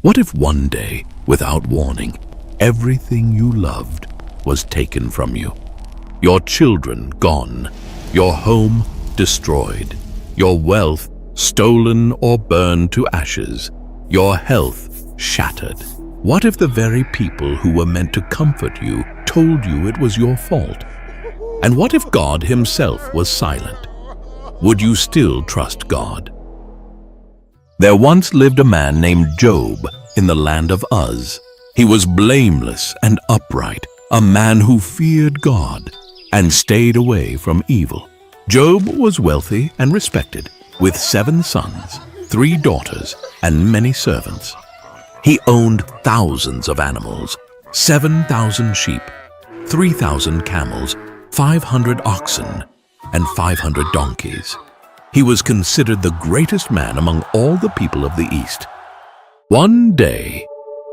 What if one day, without warning, everything you loved was taken from you? Your children gone, your home destroyed, your wealth stolen or burned to ashes, your health shattered. What if the very people who were meant to comfort you told you it was your fault? And what if God himself was silent? Would you still trust God? There once lived a man named Job in the land of Uz. He was blameless and upright, a man who feared God and stayed away from evil. Job was wealthy and respected, with 7 sons, 3 daughters, and many servants. He owned thousands of animals, 7,000 sheep, 3,000 camels, 500 oxen, and 500 donkeys. He was considered the greatest man among all the people of the East. One day,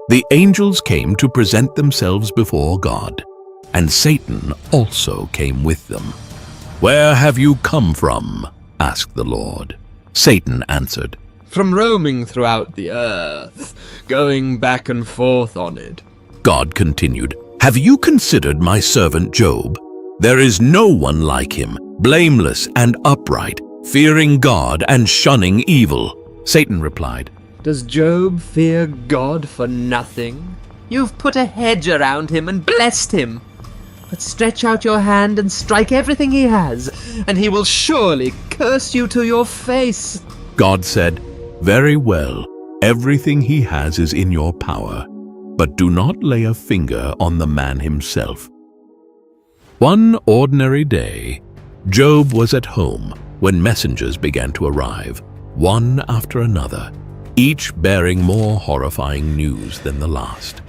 the angels came to present themselves before God, and Satan also came with them. "Where have you come from?" asked the Lord. Satan answered, "From roaming throughout the earth, going back and forth on it." God continued, "Have you considered my servant Job? There is no one like him, blameless and upright, fearing God and shunning evil." Satan replied, "Does Job fear God for nothing? You've put a hedge around him and blessed him. But stretch out your hand and strike everything he has, and he will surely curse you to your face." God said, "Very well, everything he has is in your power, but do not lay a finger on the man himself." One ordinary day, Job was at home when messengers began to arrive, one after another, each bearing more horrifying news than the last.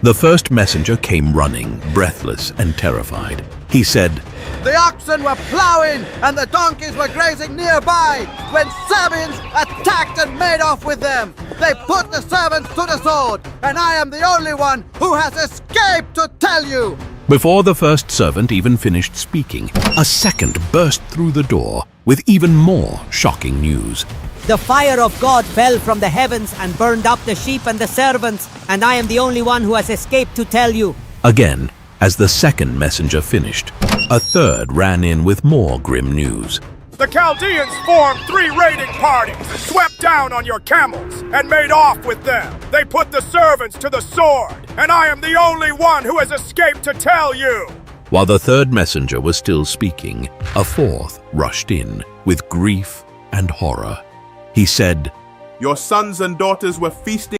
The first messenger came running, breathless and terrified. He said, "The oxen were plowing and the donkeys were grazing nearby when Sabeans attacked and made off with them. They put the servants to the sword, and I am the only one who has escaped to tell you." Before the first servant even finished speaking, a second burst through the door with even more shocking news. "The fire of God fell from the heavens and burned up the sheep and the servants, and I am the only one who has escaped to tell you." Again, as the second messenger finished, a third ran in with more grim news. "The Chaldeans formed 3 raiding parties, swept down on your camels, and made off with them. They put the servants to the sword, and I am the only one who has escaped to tell you." While the third messenger was still speaking, a fourth rushed in with grief and horror. He said, "Your sons and daughters were feasting